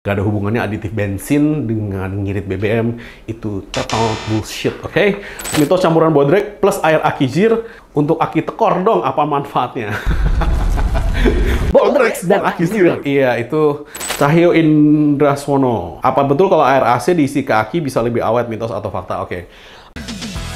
Gak ada hubungannya aditif bensin dengan ngirit BBM, itu total bullshit, oke? Mitos campuran bodrek plus air aki zir untuk aki tekor dong, apa manfaatnya? Bodrek dan aki zir. Iya, itu Cahyo Indraswono. Apa betul kalau air AC diisi ke aki bisa lebih awet, mitos atau fakta? Oke.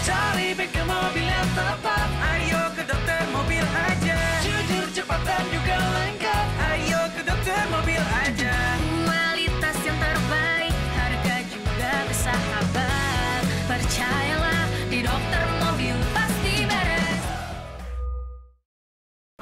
Cari bengkel mobil yang tepat, ayo ke dokter mobil aja. Jujur, cepat dan juga lengkap, ayo ke dokter mobil aja. Kualitas yang terbaik, harga juga bersahabat. Percayalah, di dokter mobil pasti beres.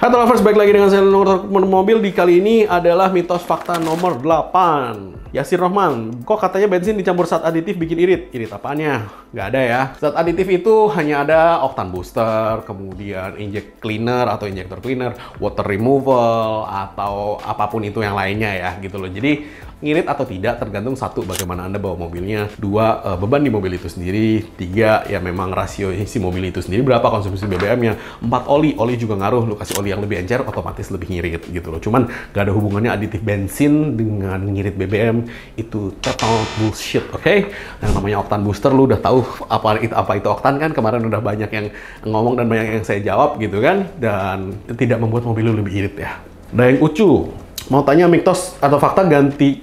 Halo lovers, balik lagi dengan saya nomor mobil. Di kali ini adalah mitos fakta nomor 8. Yasir Rohman, kok katanya bensin dicampur zat aditif bikin irit? Irit apanya? Nggak ada ya. Zat aditif itu hanya ada oktan booster, kemudian inject cleaner atau injector cleaner, water removal, atau apapun itu yang lainnya ya gitu loh. Jadi ngirit atau tidak tergantung satu, bagaimana Anda bawa mobilnya, dua, beban di mobil itu sendiri, tiga, ya memang rasio isi mobil itu sendiri berapa konsumsi BBM-nya, empat, oli juga ngaruh. Lu kasih oli yang lebih encer, otomatis lebih ngirit gitu loh. Cuman gak ada hubungannya aditif bensin dengan ngirit BBM, itu total bullshit, oke? Yang namanya oktan booster, lu udah tahu apa itu oktan kan? Kemarin udah banyak yang ngomong dan banyak yang saya jawab gitu kan, dan tidak membuat mobil lu lebih irit ya. Dan yang Ucu mau tanya, mitos atau fakta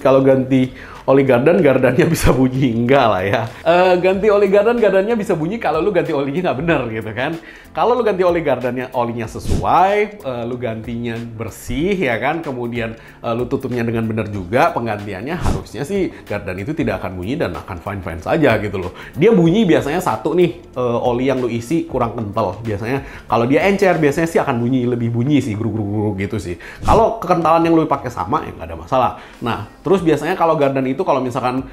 kalau ganti oli gardannya bisa bunyi? Enggak lah ya. Ganti oli gardannya bisa bunyi kalau lu ganti olinya nggak bener gitu kan. Kalau lu ganti oli olinya sesuai, lu gantinya bersih ya kan, kemudian lu tutupnya dengan benar juga penggantiannya, harusnya sih gardan itu tidak akan bunyi dan akan fine-fine saja gitu loh. Dia bunyi biasanya satu nih, oli yang lu isi kurang kental. Biasanya kalau dia encer, biasanya sih akan lebih bunyi sih, gru-gru gitu sih. Kalau kekentalan yang lu pakai sama, ya nggak ada masalah. Nah, terus biasanya kalau gardan itu kalau misalkan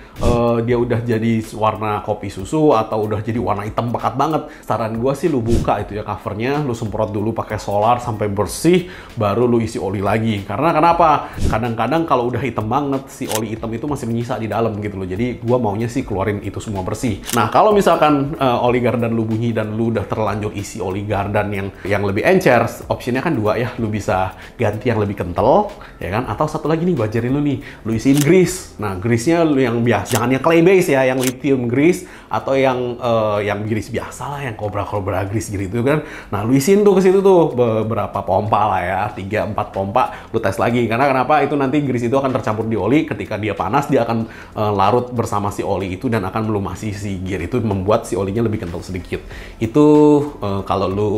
dia udah jadi warna kopi susu atau udah jadi warna hitam pekat banget, saran gua sih lu buka itu ya covernya, lu semprot dulu pakai solar sampai bersih, baru lu isi oli lagi. Karena kenapa? Kadang-kadang kalau udah hitam banget, si oli hitam itu masih menyisa di dalam gitu loh. Jadi gua maunya sih keluarin itu semua bersih. Nah, kalau misalkan oli gardan lu bunyi dan lu udah terlanjur isi oli gardan yang lebih encer, opsinya kan dua ya. Lu bisa ganti yang lebih kental, ya kan? Atau satu lagi nih, gua ajarin lu nih, lu isiin grease. Nah, grease-nya lu yang biasa, jangan yang clay base ya, yang lithium grease atau yang grease biasa lah, yang cobra grease gitu kan. Nah, lu isiin tuh ke situ tuh beberapa pompa lah ya, 3-4 pompa, lu tes lagi. Karena kenapa? Itu nanti grease itu akan tercampur di oli, ketika dia panas dia akan larut bersama si oli itu dan akan melumasi si gear itu, membuat si olinya lebih kental sedikit. Itu kalau lu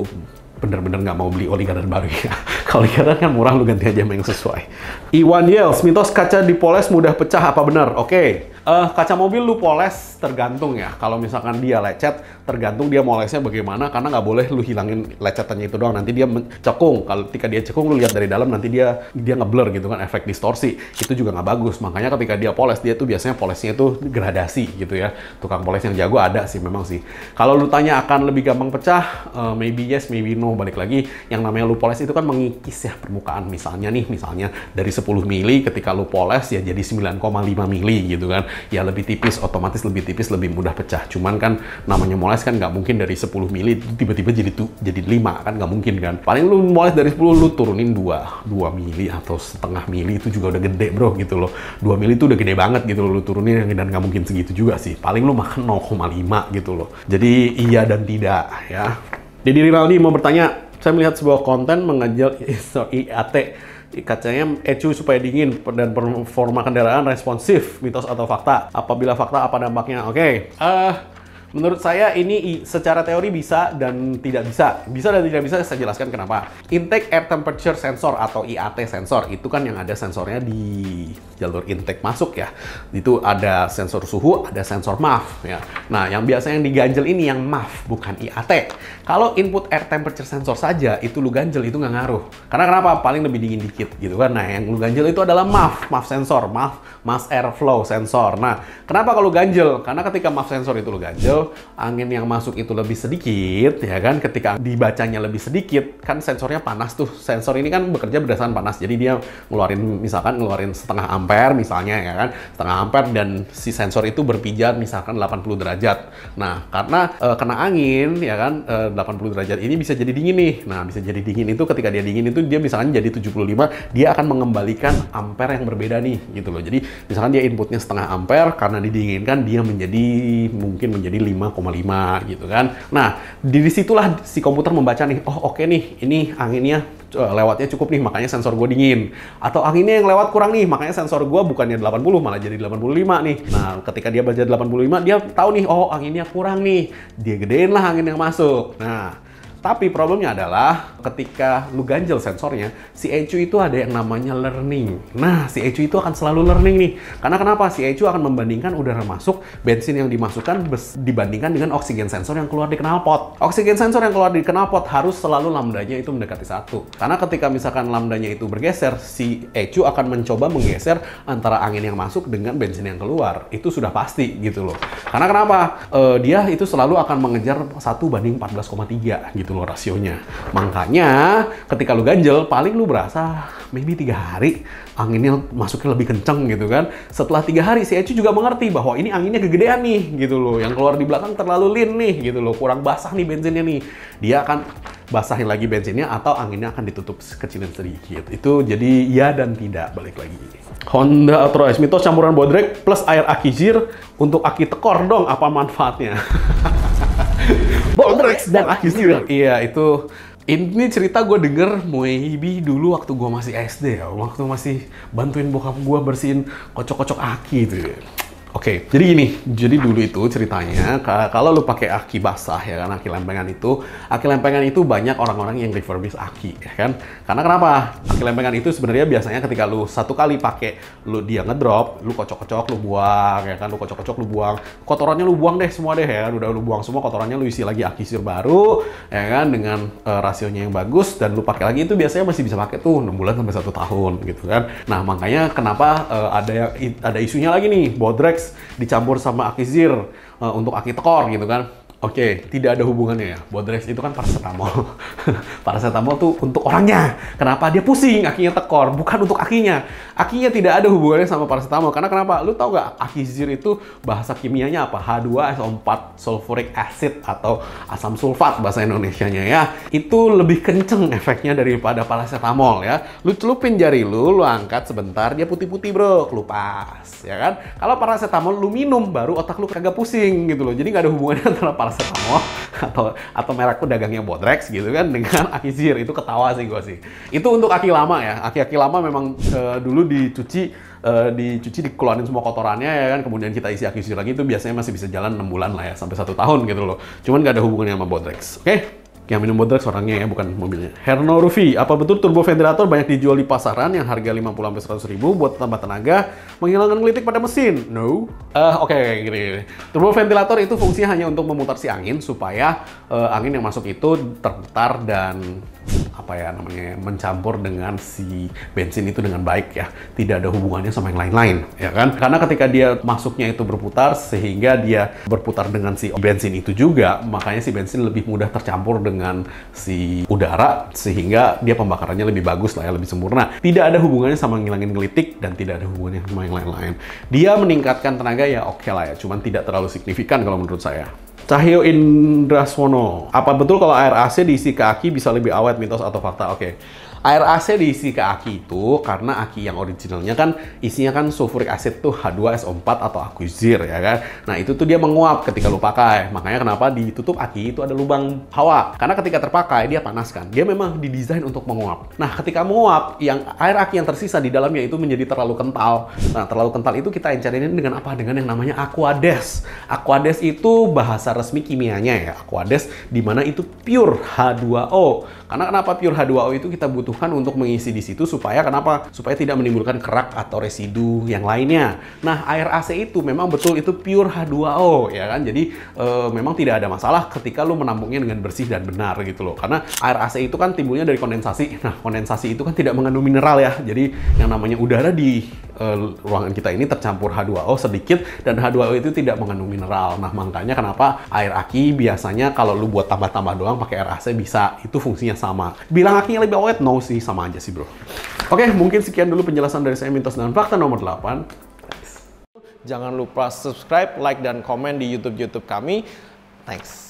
bener-bener nggak mau beli oli gardan baru ya. Kalau oli gardan kan murah, lu ganti aja sama yang sesuai. Iwan Yels, mitos kaca dipoles mudah pecah, apa benar? Oke. Kaca mobil lu poles tergantung ya. Kalau misalkan dia lecet, tergantung dia molesnya bagaimana, karena nggak boleh lu hilangin lecetannya itu doang. Nanti dia cekung. Kalau ketika dia cekung, lu lihat dari dalam, nanti dia ngeblur gitu kan, efek distorsi. Itu juga nggak bagus. Makanya ketika dia poles, dia tuh biasanya polesnya itu gradasi gitu ya. Tukang poles yang jago ada sih memang sih. Kalau lu tanya akan lebih gampang pecah, maybe yes, maybe no. Balik lagi, yang namanya lu poles itu kan mengikis ya permukaan. Misalnya dari 10 mili ketika lu poles ya jadi 9,5 mili gitu kan. Ya lebih tipis, otomatis lebih tipis, lebih mudah pecah. Cuman kan namanya moles kan nggak mungkin dari 10 mili tiba-tiba jadi 5 kan, nggak mungkin kan. Paling lu moles dari 10, lu turunin 2 mili atau setengah mili, itu juga udah gede bro gitu loh. 2 mili itu udah gede banget gitu loh, lu turunin, dan nggak mungkin segitu juga sih. Paling lu makan 0,5 gitu loh. Jadi iya dan tidak ya. Jadi Rinaldi mau bertanya, saya melihat sebuah konten mengajak IAT, kacanya ECU supaya dingin dan performa kendaraan responsif, mitos atau fakta? Apabila fakta, apa dampaknya? Oke. Menurut saya ini secara teori bisa dan tidak bisa. Bisa dan tidak bisa, saya jelaskan kenapa. Intake Air Temperature Sensor atau IAT sensor, itu kan yang ada sensornya di jalur intake masuk ya. Itu ada sensor suhu, ada sensor MAF ya. Nah, yang biasa yang diganjel ini yang MAF, bukan IAT. Kalau input air temperature sensor saja, itu lu ganjel, itu nggak ngaruh. Karena kenapa? Paling lebih dingin dikit gitu kan. Nah, yang lu ganjel itu adalah MAF sensor, mass airflow sensor. Nah, kenapa kalau ganjel? Karena ketika MAF sensor itu lu ganjel, ganjel, angin yang masuk itu lebih sedikit, ya kan? Ketika dibacanya lebih sedikit, kan sensornya panas tuh. Sensor ini kan bekerja berdasarkan panas. Jadi dia ngeluarin setengah ampere misalnya, ya kan? Setengah ampere, dan si sensor itu berpijar misalkan 80 derajat. Nah, karena kena angin, ya kan, 80 derajat ini bisa jadi dingin nih. Nah, bisa jadi dingin itu ketika dia dingin itu dia misalkan jadi 75, dia akan mengembalikan ampere yang berbeda nih, gitu loh. Jadi misalkan dia inputnya setengah ampere, karena didinginkan dia mungkin menjadi 5,5 gitu kan. Nah, dari situlah si komputer membaca nih, oh oke nih, ini anginnya lewatnya cukup nih, makanya sensor gue dingin. Atau anginnya yang lewat kurang nih, makanya sensor gue bukannya 80 malah jadi 85 nih. Nah, ketika dia baca 85, dia tahu nih, oh anginnya kurang nih, dia gedein lah angin yang masuk. Nah, tapi problemnya adalah ketika lu ganjel sensornya, si ECU itu ada yang namanya learning. Nah, si ECU itu akan selalu learning nih. Karena kenapa? Si ECU akan membandingkan udara masuk, bensin yang dimasukkan dibandingkan dengan oksigen sensor yang keluar di knalpot. Oksigen sensor yang keluar di knalpot harus selalu lambdanya itu mendekati 1. Karena ketika misalkan lambdanya itu bergeser, si ECU akan mencoba menggeser antara angin yang masuk dengan bensin yang keluar. Itu sudah pasti gitu loh. Karena kenapa? Dia itu selalu akan mengejar 1:14,3 gitu loh rasionya. Makanya ketika lu ganjel, paling lu berasa maybe 3 hari anginnya masuknya lebih kenceng gitu kan. Setelah 3 hari si ECU juga mengerti bahwa ini anginnya kegedean nih gitu loh. Yang keluar di belakang terlalu lean nih gitu loh. Kurang basah nih bensinnya nih. Dia akan basahin lagi bensinnya atau anginnya akan ditutup kecilin sedikit. Itu jadi ya dan tidak, balik lagi. Honda Outro S, mitos campuran bodrek plus air aki zir untuk aki tekor dong, apa manfaatnya? Bodrek dan aki zir. Iya, itu ini cerita gue denger maybe dulu waktu gue masih SD ya, waktu masih bantuin bokap gue bersihin kocok-kocok aki itu. Oke, jadi gini, jadi dulu itu ceritanya, kalau lu pakai aki basah ya kan, aki lempengan itu banyak orang-orang yang refurbish aki, ya kan? Karena kenapa? Aki lempengan itu sebenarnya biasanya ketika lu satu kali pakai, dia ngedrop, lu kocok-kocok, lu buang, ya kan? Lu kocok-kocok, lu buang, kotorannya lu buang deh semua deh, ya kan? Udah lu buang semua kotorannya, lu isi lagi aki zir baru, ya kan? Dengan rasionya yang bagus, dan lu pakai lagi, itu biasanya masih bisa pakai tuh 6 bulan sampai 1 tahun, gitu kan? Nah, makanya kenapa ada isunya lagi nih, bodrek dicampur sama aki zir untuk aki tekor gitu kan. Oke, tidak ada hubungannya ya. Bodrek itu kan paracetamol. Paracetamol tuh untuk orangnya. Kenapa dia pusing akinya tekor? Bukan untuk akinya. Akinya tidak ada hubungannya sama paracetamol. Karena kenapa? Lu tahu nggak aki zir itu bahasa kimianya apa? H2SO4 sulfuric acid atau asam sulfat bahasa Indonesianya ya. Itu lebih kenceng efeknya daripada paracetamol ya. Lu celupin jari lu angkat sebentar, dia putih-putih bro, kelupas ya kan. Kalau paracetamol lu minum baru otak lu kagak pusing gitu loh. Jadi nggak ada hubungannya antara paracetamol atau merek dagangnya bodrek gitu kan dengan aki zir. Itu ketawa sih gue sih. Itu untuk aki lama ya. Aki-aki lama memang dulu dicuci, dikeluarin semua kotorannya ya kan, kemudian kita isi aki zir lagi, itu biasanya masih bisa jalan 6 bulan lah ya, sampai 1 tahun gitu loh. Cuman nggak ada hubungannya sama bodrek. Oke? Yang minum bodrek orangnya ya, bukan mobilnya. Herno Rufi, apa betul turbo ventilator banyak dijual di pasaran yang harga 50-100 ribu buat tambah tenaga, menghilangkan gelitik pada mesin? No. Oke, gini. Turbo ventilator itu fungsinya hanya untuk memutar si angin supaya angin yang masuk itu terputar dan mencampur dengan si bensin itu dengan baik ya. Tidak ada hubungannya sama yang lain-lain ya kan. Karena ketika dia masuknya itu berputar, sehingga dia berputar dengan si bensin itu juga, makanya si bensin lebih mudah tercampur dengan si udara, sehingga dia pembakarannya lebih bagus lah ya, lebih sempurna. Tidak ada hubungannya sama ngilangin gelitik dan tidak ada hubungannya sama yang lain-lain. Dia meningkatkan tenaga ya oke lah ya, cuman tidak terlalu signifikan kalau menurut saya. Cahyo Indraswono, apa betul kalau air AC diisi ke aki bisa lebih awet, mitos atau fakta? Oke. Air AC diisi ke aki itu karena aki yang originalnya kan isinya kan sulfuric acid tuh H2SO4 atau aki zir ya kan. Nah itu tuh dia menguap ketika lu pakai. Makanya kenapa ditutup aki itu ada lubang hawa. Karena ketika terpakai dia panas kan. Dia memang didesain untuk menguap. Nah ketika menguap, yang air aki yang tersisa di dalamnya itu menjadi terlalu kental. Nah terlalu kental itu kita encarin dengan apa? Dengan yang namanya Aquades. Aquades itu bahasa resmi kimianya ya. Aquades dimana itu pure H2O. Karena kenapa pure H2O itu kita butuhkan untuk mengisi di situ supaya kenapa? Supaya tidak menimbulkan kerak atau residu yang lainnya. Nah, air AC itu memang betul itu pure H2O ya kan. Jadi memang tidak ada masalah ketika lu menampungnya dengan bersih dan benar gitu loh. Karena air AC itu kan timbulnya dari kondensasi. Nah, kondensasi itu kan tidak mengandung mineral ya. Jadi yang namanya udara di ruangan kita ini tercampur H2O sedikit dan H2O itu tidak mengandung mineral. Nah, makanya kenapa bahwa air aki biasanya kalau lu buat tambah-tambah doang pakai air AC bisa, itu fungsinya sama. Bilang akinya lebih awet, no sih, sama aja sih bro. Oke, mungkin sekian dulu penjelasan dari saya Mitos dan Fakta nomor 8. Jangan lupa subscribe, like, dan komen di YouTube kami. Thanks.